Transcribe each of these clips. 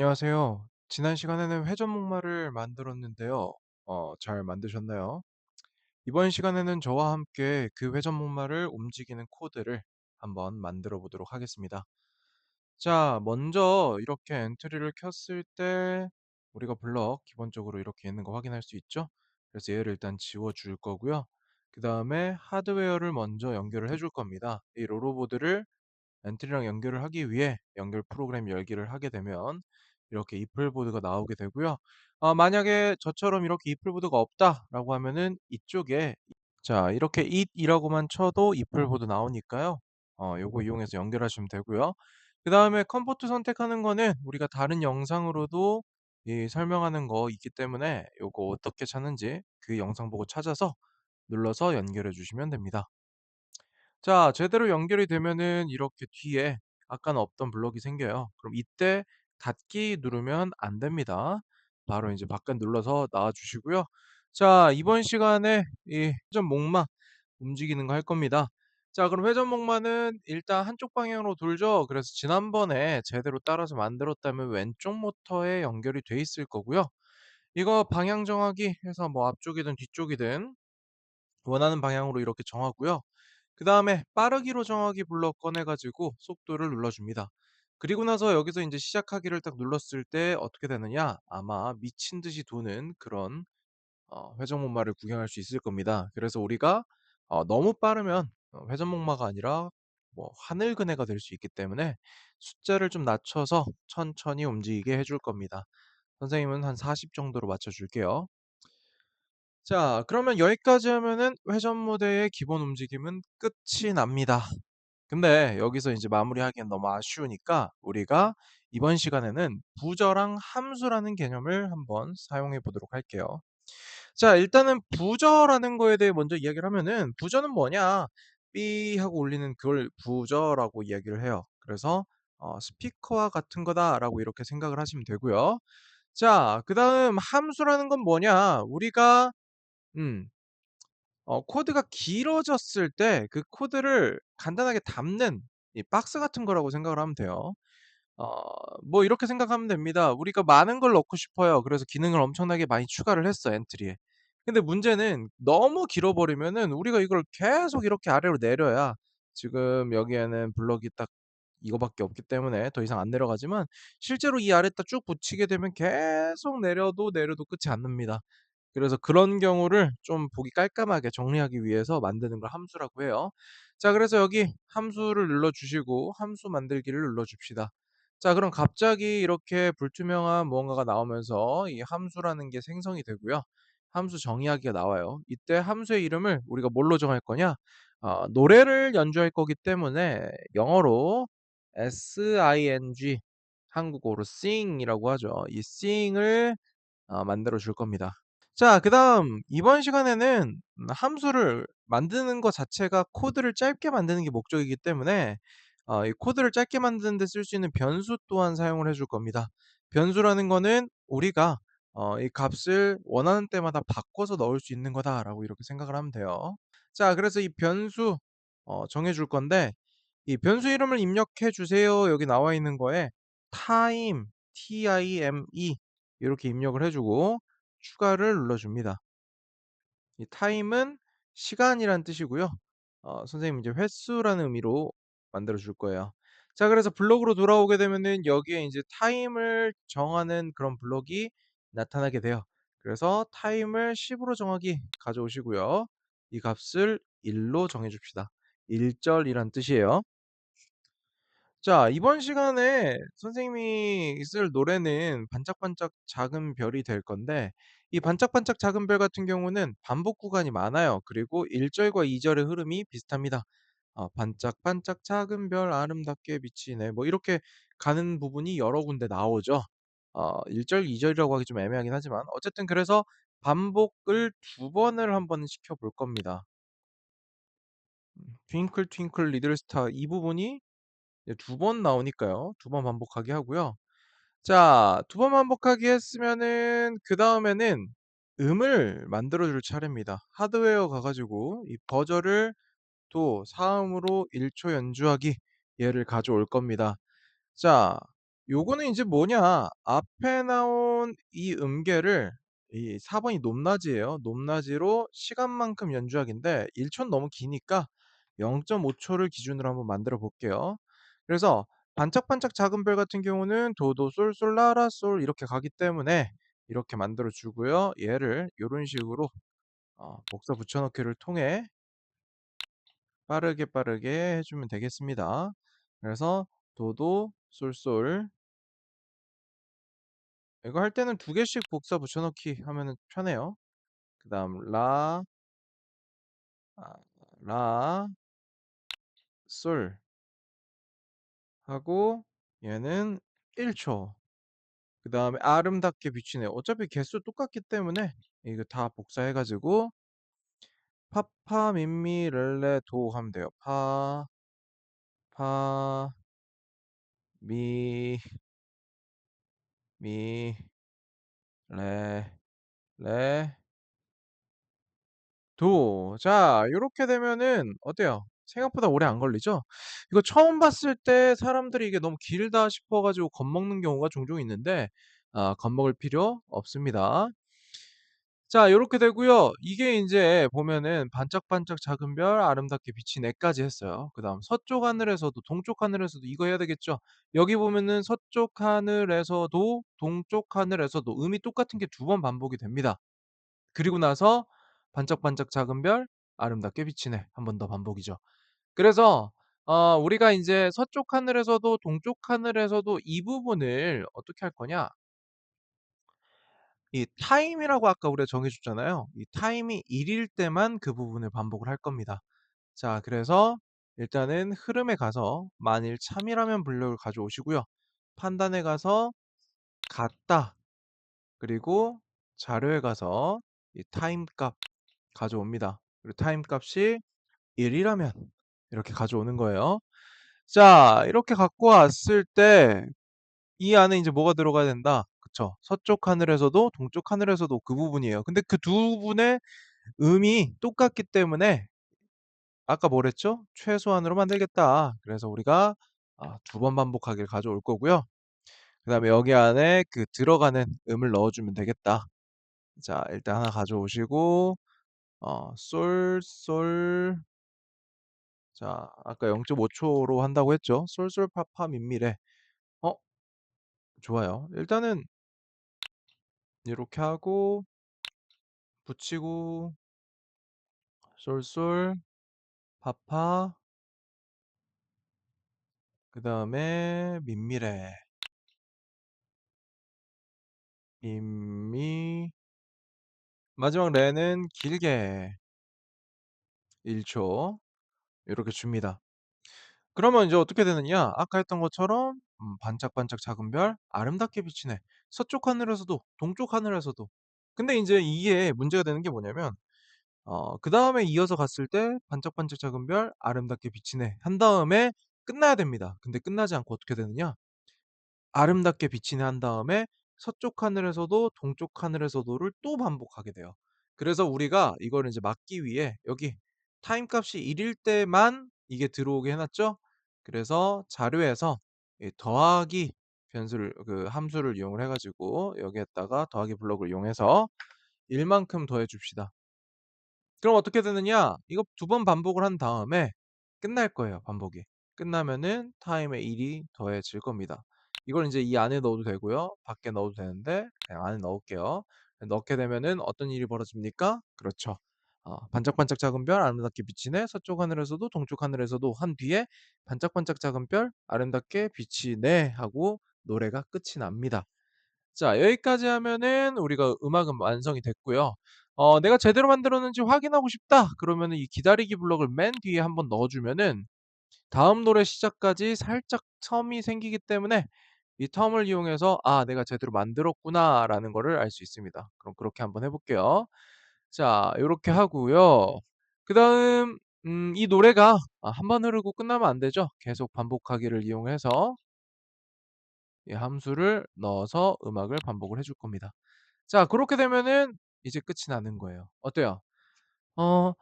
안녕하세요. 지난 시간에는 회전목마를 만들었는데요. 잘 만드셨나요? 이번 시간에는 저와 함께 그 회전목마를 움직이는 코드를 한번 만들어 보도록 하겠습니다. 자, 먼저 이렇게 엔트리를 켰을 때 우리가 블럭 기본적으로 이렇게 있는 거 확인할 수 있죠? 그래서 얘를 일단 지워 줄 거고요. 그 다음에 하드웨어를 먼저 연결을 해줄 겁니다. 이 로로보드를 엔트리랑 연결을 하기 위해 연결 프로그램 열기를 하게 되면 이렇게 이플 보드가 나오게 되고요. 만약에 저처럼 이렇게 이플 보드가 없다라고 하면은 이쪽에 자 이렇게 it이라고만 쳐도 이플 보드 나오니까요. 요거 이용해서 연결하시면 되고요. 그다음에 컴포트 선택하는 거는 우리가 다른 영상으로도 이 설명하는 거 있기 때문에 요거 어떻게 찾는지 그 영상 보고 찾아서 눌러서 연결해 주시면 됩니다. 자, 제대로 연결이 되면은 이렇게 뒤에 아까는 없던 블럭이 생겨요. 그럼 이때 닫기 누르면 안 됩니다. 바로 이제 바깥 눌러서 나와 주시고요. 자, 이번 시간에 이 회전 목마 움직이는 거 할 겁니다. 자, 그럼 회전 목마는 일단 한쪽 방향으로 돌죠. 그래서 지난번에 제대로 따라서 만들었다면 왼쪽 모터에 연결이 돼 있을 거고요. 이거 방향 정하기 해서 뭐 앞쪽이든 뒤쪽이든 원하는 방향으로 이렇게 정하고요. 그다음에 빠르기로 정하기 블럭 꺼내 가지고 속도를 눌러 줍니다. 그리고 나서 여기서 인제 시작하기를 딱 눌렀을 때 어떻게 되느냐? 아마 미친 듯이 도는 그런 회전목마를 구경할 수 있을 겁니다. 그래서 우리가 너무 빠르면 회전목마가 아니라 뭐 하늘그네가 될 수 있기 때문에 숫자를 좀 낮춰서 천천히 움직이게 해줄 겁니다. 선생님은 한 40 정도로 맞춰 줄게요. 자, 그러면 여기까지 하면은 회전 모드의 기본 움직임은 끝이 납니다. 근데 여기서 이제 마무리하기엔 너무 아쉬우니까 우리가 이번 시간에는 부저랑 함수라는 개념을 한번 사용해 보도록 할게요. 자, 일단은 부저라는 거에 대해 먼저 이야기를 하면은 부저는 뭐냐? 삐 하고 울리는 그걸 부저라고 이야기를 해요. 그래서 스피커와 같은 거다라고 이렇게 생각을 하시면 되고요. 자, 그다음 함수라는 건 뭐냐? 우리가 음 코드가 길어졌을 때 그 코드를 간단하게 담는 이 박스 같은 거라고 생각을 하면 돼요. 어 뭐 이렇게 생각하면 됩니다. 우리가 많은 걸 넣고 싶어요. 그래서 기능을 엄청나게 많이 추가를 했어, 엔트리에. 근데 문제는 너무 길어 버리면은 우리가 이걸 계속 이렇게 아래로 내려야 지금 여기에는 블럭이 딱 이거밖에 없기 때문에 더 이상 안 내려가지만 실제로 이 아래에다 쭉 붙이게 되면 계속 내려도 끝이 안 납니다. 그래서 그런 경우를 좀 보기 깔끔하게 정리하기 위해서 만드는 걸 함수라고 해요. 자, 그래서 여기 함수를 눌러 주시고 함수 만들기를 눌러 줍시다. 자, 그럼 갑자기 이렇게 불투명한 무언가가 나오면서 이 함수라는 게 생성이 되고요. 함수 정의하기가 나와요. 이때 함수의 이름을 우리가 뭘로 정할 거냐? 노래를 연주할 거기 때문에 영어로 sing, 한국어로 sing이라고 하죠. 이 sing을 만들어 줄 겁니다. 자, 그다음 이번 시간에는 함수를 만드는 것 자체가 코드를 짧게 만드는 게 목적이기 때문에 이 코드를 짧게 만드는 데 쓸 수 있는 변수 또한 사용을 해줄 겁니다. 변수라는 거는 우리가 이 값을 원하는 때마다 바꿔서 넣을 수 있는 거다라고 이렇게 생각을 하면 돼요. 자, 그래서 이 변수 정해 줄 건데 이 변수 이름을 입력해 주세요. 여기 나와 있는 거에 time, time 이렇게 입력을 해 주고 추가를 눌러 줍니다. 이 time은 시간이란 뜻이고요. 선생님이 이제 횟수라는 의미로 만들어 줄 거예요. 자, 그래서 블록으로 돌아오게 되면은 여기에 인제 time을 정하는 그런 블록이 나타나게 돼요. 그래서 time을 10 으로 정하기 가져오시고요. 이 값을 1로 정해 줍시다. 1절이란 뜻이에요. 자, 이번 시간에 선생님이 쓸 노래는 반짝반짝 작은 별이 될 건데 이 반짝반짝 작은 별 같은 경우는 반복 구간이 많아요. 그리고 1 절과 2 절의 흐름이 비슷합니다. 반짝반짝 작은 별 아름답게 비치네 뭐 이렇게 가는 부분이 여러 군데 나오죠. 1 절, 2 절이라고 하기 좀 애매하긴 하지만 어쨌든 그래서 반복을 2번을 한번 시켜 볼 겁니다. 트윙클 트윙클 리틀 스타 이 부분이 네, 2번 나오니까요. 2번 반복하게 하고요. 자, 2번 반복하게 했으면은 그다음에는 음을 만들어 줄 차례입니다. 하드웨어 가 가지고 이 버저를 또 사음으로 1초 연주하기 얘를 가져올 겁니다. 자, 요거는 인제 뭐냐, 앞에 나온 이 음계를 이 4 번이 높낮이에요. 높낮이로 시간만큼 연주하기인데 1 초는 너무 기니까 0.5 초를 기준으로 한번 만들어 볼게요. 그래서 반짝반짝 작은 별 같은 경우는 도도 솔솔 라라 솔 이렇게 가기 때문에 이렇게 만들어 주고요. 얘를 요런 식으로 복사 붙여 넣기를 통해 빠르게 해 주면 되겠습니다. 그래서 도도 솔솔, 이거 할 때는 2 개씩 복사 붙여 넣기 하면은 편해요. 그다음 라, 아 라, 솔 하고 얘는 1 초. 그다음에 아름답게 비치네요. 어차피 개수 똑같기 때문에 이거 다 복사해 가지고 파파 미미 렐레 도 하면 돼요. 파 미 미 레 도. 자, 요렇게 되면은 어때요? 생각보다 오래 안 걸리죠? 이거 처음 봤을 때 사람들이 이게 너무 길다 싶어 가지고 겁먹는 경우가 종종 있는데 겁먹을 필요 없습니다. 자, 요렇게 되고요. 이게 인제 보면은 반짝반짝 작은 별 아름답게 비친 애까지 했어요. 그다음 서쪽 하늘에서도 동쪽 하늘에서도 이거 해야 되겠죠. 여기 보면은 서쪽 하늘에서도 동쪽 하늘에서도 음이 똑같은 게 2번 반복이 됩니다. 그리고 나서 반짝반짝 작은 별 아름답게 비치네 한 번 더 반복이죠. 그래서 우리가 인제 서쪽 하늘에서도 동쪽 하늘에서도 이 부분을 어떻게 할 거냐, 이 타임이라고 아까 우리가 정해 줬잖아요. 이 타임이 1일 때만 그 부분을 반복을 할 겁니다. 자, 그래서 일단은 흐름에 가서 만일 참이라면 블록을 가져오시고요. 판단에 가서 같다, 그리고 자료에 가서 이 타임 값 가져옵니다. 그리고 타임 값이 1 이라면 이렇게 가져오는 거예요. 자, 이렇게 갖고 왔을 때 이 안에 인제 뭐가 들어가야 된다. 그쵸. 서쪽 하늘에서도 동쪽 하늘에서도 그 부분이에요. 근데 그 두 분의 음이 똑같기 때문에 아까 뭐랬죠? 최소한으로 만들겠다. 그래서 우리가 2번 반복하기를 가져올 거고요. 그다음에 여기 안에 그 들어가는 음을 넣어 주면 되겠다. 자, 일단 하나 가져오시고 솔, 솔, 자, 아까 0.5 초로 한다고 했죠. 솔솔 파파 밋미레. 어 좋아요. 일단은 요렇게 하고 붙이고 솔솔 파파, 그다음에 밋미레, 밋미, 마지막 레는 길게 1 초 요렇게 줍니다. 그러면 인제 어떻게 되느냐, 아까 했던 것처럼 반짝반짝 작은 별 아름답게 비치네. 서쪽 하늘에서도 동쪽 하늘에서도. 근데 인제 이게 문제가 되는 게 뭐냐면 그다음에 이어서 갔을 때 반짝반짝 작은 별 아름답게 비치네 한 다음에 끝나야 됩니다. 근데 끝나지 않고 어떻게 되느냐, 아름답게 비치네 한 다음에 서쪽 하늘에서도 동쪽 하늘에서도를 또 반복하게 돼요. 그래서 우리가 이거를 인제 막기 위해 여기 타임 값이 1일 때만 이게 들어오게 해 놨죠. 그래서 자료에서 이 더하기 변수를 그 함수를 이용을 해 가지고 여기에다가 더하기 블록을 이용해서 1 만큼 더해 줍시다. 그럼 어떻게 되느냐? 이거 2번 반복을 한 다음에 끝날 거예요, 반복이. 끝나면은 타임에 1이 더해질 겁니다. 이걸 인제 이 안에 넣어도 되고요. 밖에 넣어도 되는데 그냥 안에 넣을게요. 넣게 되면은 어떤 일이 벌어집니까? 그렇죠. 반짝반짝 작은 별 아름답게 비치네 서쪽 하늘에서도 동쪽 하늘에서도 한 뒤에 반짝반짝 작은 별 아름답게 비치네 하고 노래가 끝이 납니다. 자, 여기까지 하면은 우리가 음악은 완성이 됐고요. 내가 제대로 만들었는지 확인하고 싶다 그러면은 이 기다리기 블록을 맨 뒤에 한번 넣어 주면은 다음 노래 시작까지 살짝 텀이 생기기 때문에 이 텀을 이용해서 '아 내가 제대로 만들었구나.'라는 거를 알 수 있습니다. 그럼 그렇게 한번 해 볼게요. 자, 요렇게 하고요. 그다음 이 노래가 한 번 흐르고 끝나면 안 되죠. 계속 반복하기를 이용해서 이 함수를 넣어서 음악을 반복을 해줄 겁니다. 자, 그렇게 되면은 이제 끝이 나는 거예요. 어때요? 어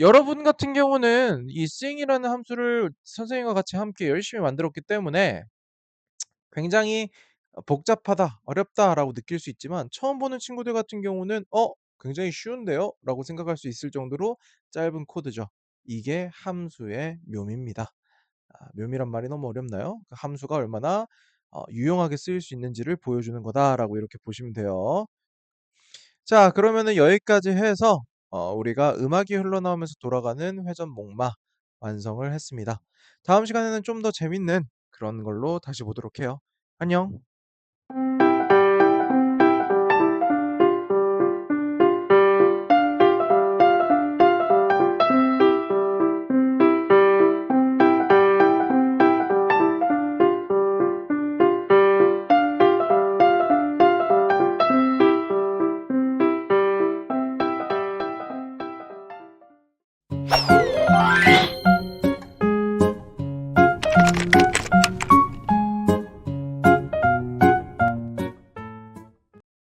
여러분 같은 경우는 이 sing이라는 함수를 선생님과 같이 함께 열심히 만들었기 때문에 굉장히 복잡하다, 어렵다라고 느낄 수 있지만 처음 보는 친구들 같은 경우는 '어 굉장히 쉬운데요?'라고 생각할 수 있을 정도로 짧은 코드죠. 이게 함수의 묘미입니다. 묘미란 말이 너무 어렵나요? 그 함수가 얼마나 유용하게 쓰일 수 있는지를 보여주는 거다라고 이렇게 보시면 돼요. 자, 그러면은 여기까지 해서 우리가 음악이 흘러나오면서 돌아가는 회전목마 완성을 했습니다. 다음 시간에는 좀 더 재밌는 그런 걸로 다시 보도록 해요. 안녕.